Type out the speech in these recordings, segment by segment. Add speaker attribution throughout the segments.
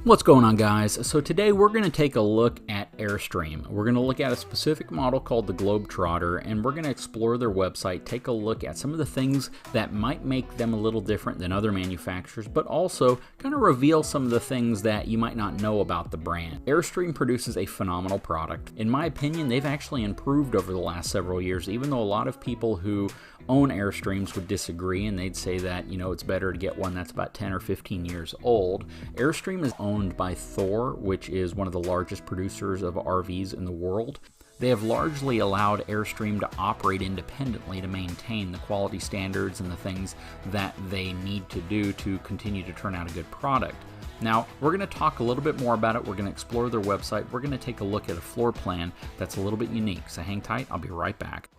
Speaker 1: What's going on, guys? So today we're going to take a look at Airstream. We're going to look at a specific model called the Globetrotter, and we're going to explore their website, take a look at some of the things that might make them a little different than other manufacturers, but also kind of reveal some of the things that you might not know about the brand. Airstream produces a phenomenal product. In my opinion, they've actually improved over the last several years, even though a lot of people who own Airstreams would disagree, and they'd say that, you know, it's better to get one that's about 10 or 15 years old. Airstream is owned by Thor, which is one of the largest producers of RVs in the world. They have largely allowed Airstream to operate independently to maintain the quality standards and the things that they need to do to continue to turn out a good product. Now, we're going to talk a little bit more about it. We're going to explore their website. We're going to take a look at a floor plan that's a little bit unique. So hang tight. I'll be right back.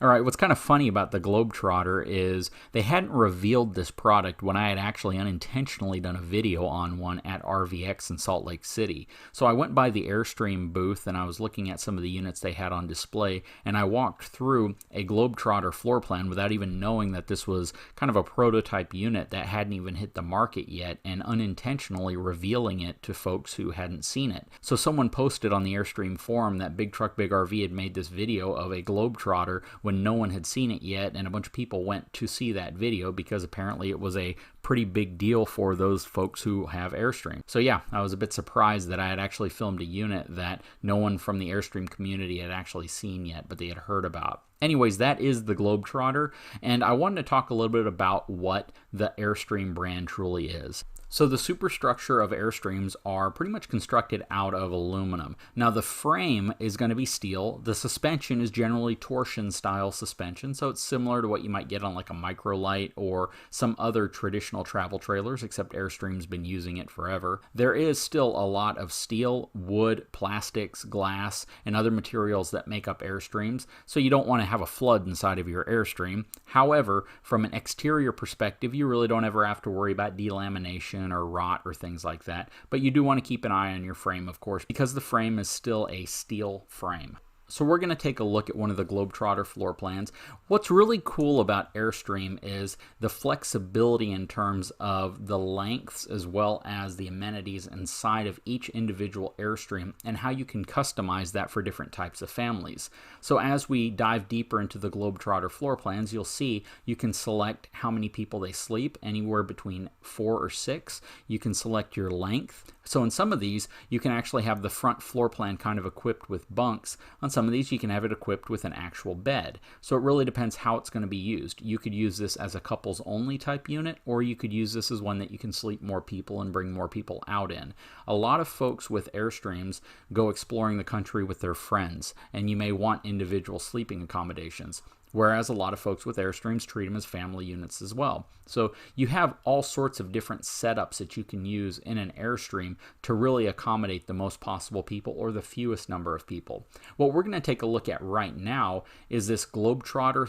Speaker 1: All right, what's kind of funny about the Globetrotter is they hadn't revealed this product when I had actually unintentionally done a video on one at RVX in Salt Lake City. So I went by the Airstream booth and I was looking at some of the units they had on display, and I walked through a Globetrotter floor plan without even knowing that this was kind of a prototype unit that hadn't even hit the market yet, and unintentionally revealing it to folks who hadn't seen it. So someone posted on the Airstream forum that Big Truck Big RV had made this video of a Globetrotter when no one had seen it yet, and a bunch of people went to see that video because apparently it was a pretty big deal for those folks who have Airstream. So yeah, I was a bit surprised that I had actually filmed a unit that no one from the Airstream community had actually seen yet, but they had heard about. Anyways, that is the Globetrotter, and I wanted to talk a little bit about what the Airstream brand truly is. So the superstructure of Airstreams are pretty much constructed out of aluminum. Now the frame is going to be steel. The suspension is generally torsion style suspension, so it's similar to what you might get on like a Microlight or some other traditional travel trailers, except Airstream's been using it forever. There is still a lot of steel, wood, plastics, glass, and other materials that make up Airstreams, so you don't want to have a flood inside of your Airstream. However, from an exterior perspective, you really don't ever have to worry about delamination or rot or things like that, but you do want to keep an eye on your frame, of course, because the frame is still a steel frame. So we're going to take a look at one of the Globetrotter floor plans. What's really cool about Airstream is the flexibility in terms of the lengths as well as the amenities inside of each individual Airstream and how you can customize that for different types of families. So as we dive deeper into the Globetrotter floor plans, you'll see you can select how many people they sleep, anywhere between 4 or 6. You can select your length. So in some of these, you can actually have the front floor plan kind of equipped with bunks. On some of these, you can have it equipped with an actual bed. So it really depends how it's going to be used. You could use this as a couples only type unit, or you could use this as one that you can sleep more people and bring more people out in. A lot of folks with Airstreams go exploring the country with their friends, and you may want individual sleeping accommodations. Whereas a lot of folks with Airstreams treat them as family units as well. So you have all sorts of different setups that you can use in an Airstream to really accommodate the most possible people or the fewest number of people. What we're going to take a look at right now is this Globetrotter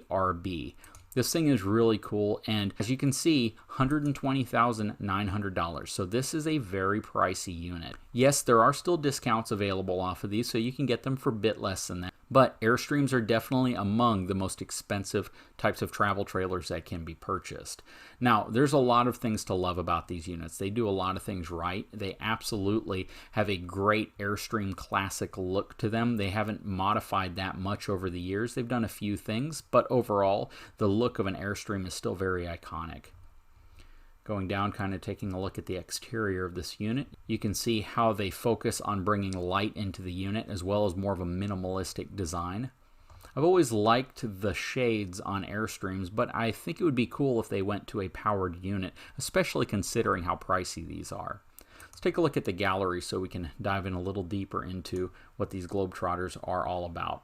Speaker 1: 30RB. This thing is really cool, and as you can see, $120,900. So this is a very pricey unit. Yes, there are still discounts available off of these, so you can get them for a bit less than that. But Airstreams are definitely among the most expensive types of travel trailers that can be purchased. Now, there's a lot of things to love about these units. They do a lot of things right. They absolutely have a great Airstream classic look to them. They haven't modified that much over the years. They've done a few things, but overall, the look of an Airstream is still very iconic. Going down, kind of taking a look at the exterior of this unit, you can see how they focus on bringing light into the unit as well as more of a minimalistic design. I've always liked the shades on Airstreams, but I think it would be cool if they went to a powered unit, especially considering how pricey these are. Let's take a look at the gallery so we can dive in a little deeper into what these Globetrotters are all about.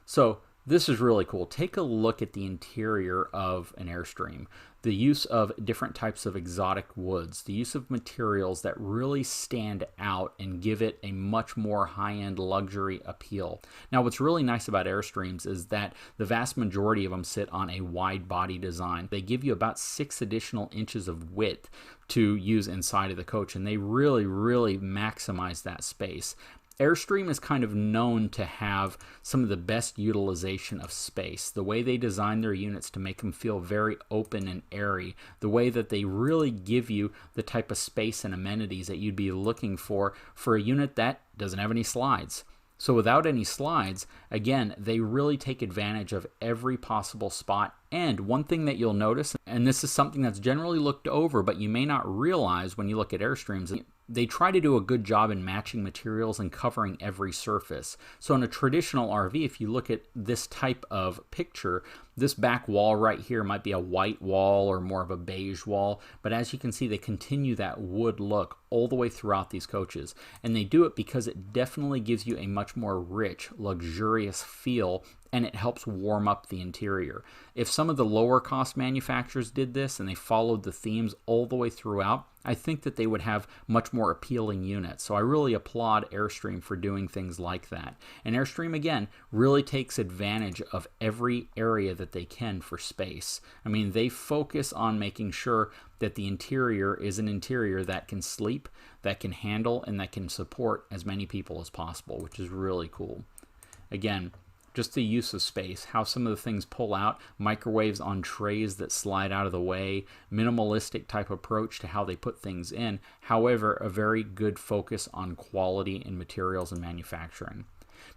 Speaker 1: So this is really cool. Take a look at the interior of an Airstream. The use of different types of exotic woods, the use of materials that really stand out and give it a much more high-end luxury appeal. Now, what's really nice about Airstreams is that the vast majority of them sit on a wide body design. They give you about 6 additional inches of width to use inside of the coach, and they really maximize that space. Airstream is kind of known to have some of the best utilization of space. The way they design their units to make them feel very open and airy, the way that they really give you the type of space and amenities that you'd be looking for a unit that doesn't have any slides. So without any slides, again, they really take advantage of every possible spot. And one thing that you'll notice, and this is something that's generally looked over, but you may not realize when you look at Airstreams, they try to do a good job in matching materials and covering every surface. So in a traditional RV, if you look at this type of picture, this back wall right here might be a white wall or more of a beige wall, but as you can see, they continue that wood look all the way throughout these coaches. And they do it because it definitely gives you a much more rich, luxurious feel, and it helps warm up the interior. If some of the lower cost manufacturers did this and they followed the themes all the way throughout, I think that they would have much more appealing units. So I really applaud Airstream for doing things like that. And Airstream, again, really takes advantage of every area that they can for space. I mean, they focus on making sure that the interior is an interior that can sleep, that can handle, and that can support as many people as possible, which is really cool. Again, just the use of space, how some of the things pull out, microwaves on trays that slide out of the way, minimalistic type approach to how they put things in. However, a very good focus on quality in materials and manufacturing.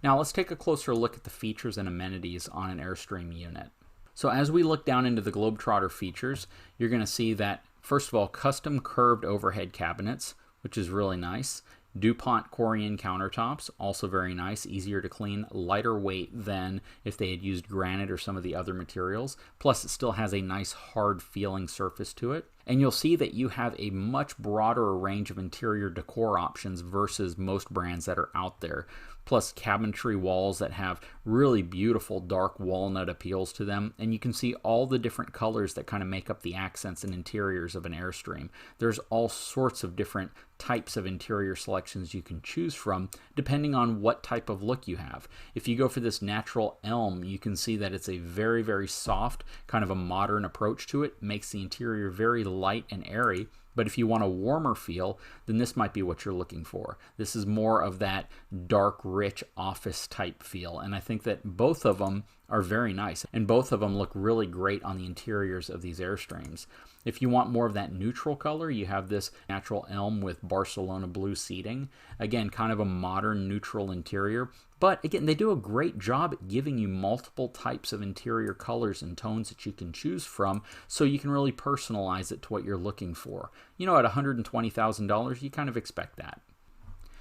Speaker 1: Now let's take a closer look at the features and amenities on an Airstream unit. So as we look down into the Globetrotter features, you're going to see that, first of all, custom curved overhead cabinets, which is really nice. DuPont Corian countertops, also very nice, easier to clean, lighter weight than if they had used granite or some of the other materials. Plus, it still has a nice hard feeling surface to it. And you'll see that you have a much broader range of interior decor options versus most brands that are out there. Plus cabinetry walls that have really beautiful dark walnut appeals to them. And you can see all the different colors that kind of make up the accents and interiors of an Airstream. There's all sorts of different types of interior selections you can choose from depending on what type of look you have. If you go for this natural elm, you can see that it's a very, very soft, kind of a modern approach to it. Makes the interior very light and airy. But if you want a warmer feel, then this might be what you're looking for. This is more of that dark, rich office type feel. And I think that both of them are very nice. And both of them look really great on the interiors of these Airstreams. If you want more of that neutral color, you have this natural elm with Barcelona blue seating. Again, kind of a modern neutral interior. But again, they do a great job at giving you multiple types of interior colors and tones that you can choose from, so you can really personalize it to what you're looking for. You know, at $120,000, you kind of expect that.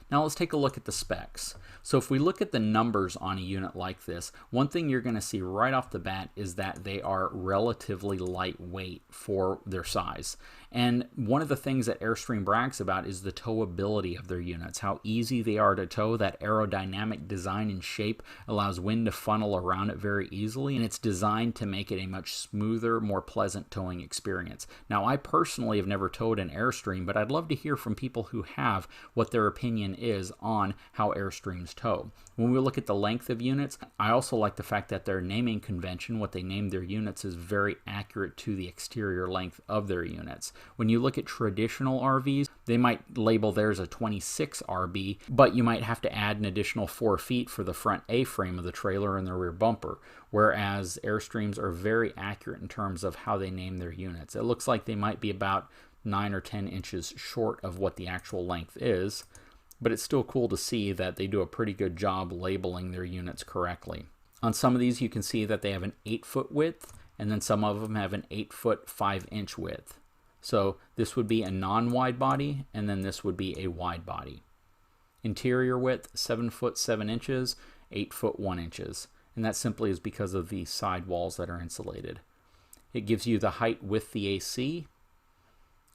Speaker 1: Now let's take a look at the specs. So if we look at the numbers on a unit like this, one thing you're going to see right off the bat is that they are relatively lightweight for their size. And one of the things that Airstream brags about is the towability of their units, how easy they are to tow. That aerodynamic design and shape allows wind to funnel around it very easily, and it's designed to make it a much smoother, more pleasant towing experience. Now, I personally have never towed an Airstream, but I'd love to hear from people who have what their opinion is on how Airstreams tow. When we look at the length of units, I also like the fact that their naming convention, what they name their units, is very accurate to the exterior length of their units. When you look at traditional RVs, they might label theirs a 26 RB, but you might have to add an additional 4 feet for the front A-frame of the trailer and the rear bumper, whereas Airstreams are very accurate in terms of how they name their units. It looks like they might be about 9 or 10 inches short of what the actual length is, but it's still cool to see that they do a pretty good job labeling their units correctly. On some of these, you can see that they have an 8-foot width, and then some of them have an 8-foot 5-inch width. So this would be a non-wide body, and then this would be a wide body. Interior width, 7 foot 7 inches, 8 foot 1 inches. And that simply is because of the side walls that are insulated. It gives you the height with the AC,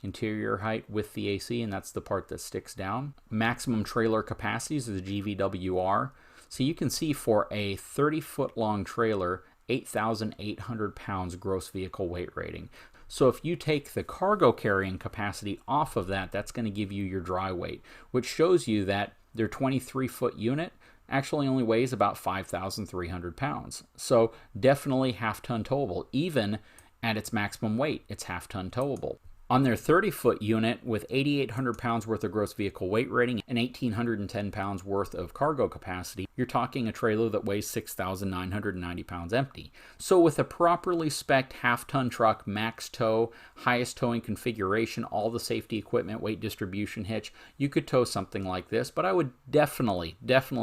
Speaker 1: interior height with the AC, and that's the part that sticks down. Maximum trailer capacities is the GVWR. So you can see for a 30-foot long trailer, 8,800 pounds gross vehicle weight rating. So if you take the cargo carrying capacity off of that, that's going to give you your dry weight, which shows you that their 23-foot unit actually only weighs about 5,300 pounds. So definitely half-ton towable. Even at its maximum weight, it's half-ton towable. On their 30-foot unit with 8,800 pounds worth of gross vehicle weight rating and 1,810 pounds worth of cargo capacity, you're talking a trailer that weighs 6,990 pounds empty. So with a properly spec'd half-ton truck, max tow, highest towing configuration, all the safety equipment, weight distribution hitch, you could tow something like this, but I would definitely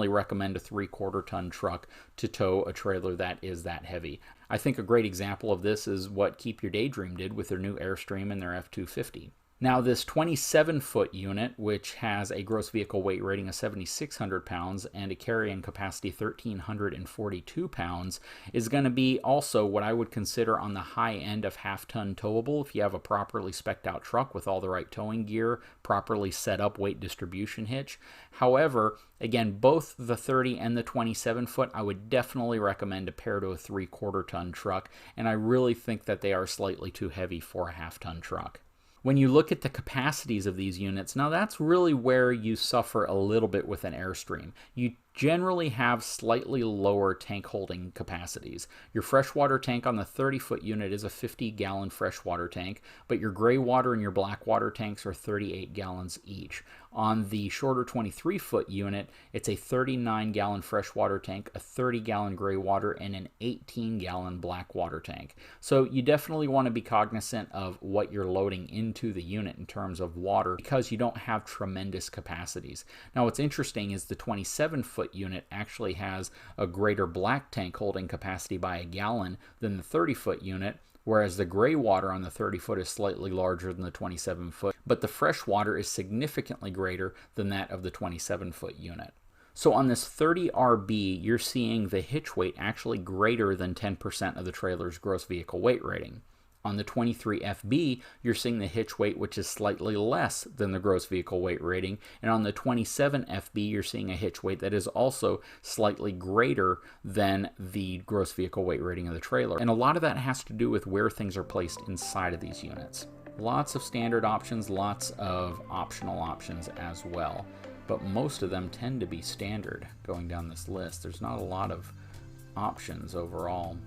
Speaker 1: recommend a 3/4 ton truck to tow a trailer that is that heavy. I think a great example of this is what Keep Your Daydream did with their new Airstream and their F250. Now this 27-foot unit, which has a gross vehicle weight rating of 7,600 pounds and a carrying capacity 1,342 pounds, is going to be also what I would consider on the high end of half-ton towable if you have a properly spec'd out truck with all the right towing gear, properly set up weight distribution hitch. However, again, both the 30 and the 27-foot, I would definitely recommend to pair to a 3/4 ton truck, and I really think that they are slightly too heavy for a half-ton truck. When you look at the capacities of these units, now that's really where you suffer a little bit with an Airstream. You generally have slightly lower tank holding capacities. Your freshwater tank on the 30-foot unit is a 50-gallon freshwater tank, but your gray water and your black water tanks are 38 gallons each. On the shorter 23-foot unit, it's a 39-gallon freshwater tank, a 30-gallon gray water, and an 18-gallon black water tank. So you definitely want to be cognizant of what you're loading into the unit in terms of water because you don't have tremendous capacities. Now what's interesting is the 27-foot unit actually has a greater black tank holding capacity by a gallon than the 30-foot unit, whereas the gray water on the 30-foot is slightly larger than the 27-foot, but the fresh water is significantly greater than that of the 27-foot unit. So on this 30RB, you're seeing the hitch weight actually greater than 10% of the trailer's gross vehicle weight rating. On the 23FB, you're seeing the hitch weight, which is slightly less than the gross vehicle weight rating. And on the 27FB, you're seeing a hitch weight that is also slightly greater than the gross vehicle weight rating of the trailer. And a lot of that has to do with where things are placed inside of these units. Lots of standard options, lots of optional options as well. But most of them tend to be standard going down this list. There's not a lot of options overall.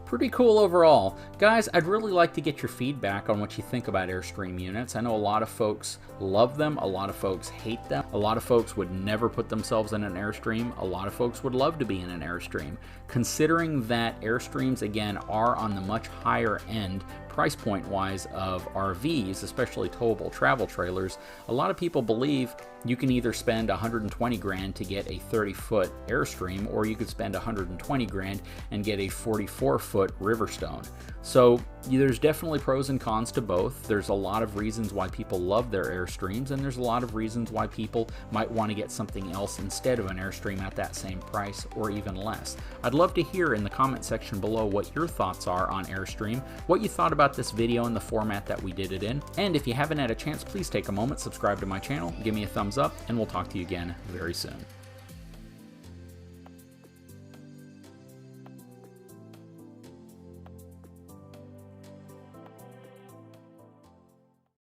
Speaker 1: Pretty cool overall. Guys, I'd really like to get your feedback on what you think about Airstream units. I know a lot of folks love them, a lot of folks hate them, a lot of folks would never put themselves in an Airstream, a lot of folks would love to be in an Airstream. Considering that Airstreams, again, are on the much higher end price point wise of RVs, especially towable travel trailers, a lot of people believe you can either spend 120 grand to get a 30-foot Airstream, or you could spend 120 grand and get a 44-foot Riverstone. So there's definitely pros and cons to both. There's a lot of reasons why people love their Airstreams, and there's a lot of reasons why people might want to get something else instead of an Airstream at that same price or even less. I'd love to hear in the comment section below what your thoughts are on Airstream, what you thought about this video and the format that we did it in, and if you haven't had a chance, please take a moment, subscribe to my channel, give me a thumbs up, and we'll talk to you again very soon.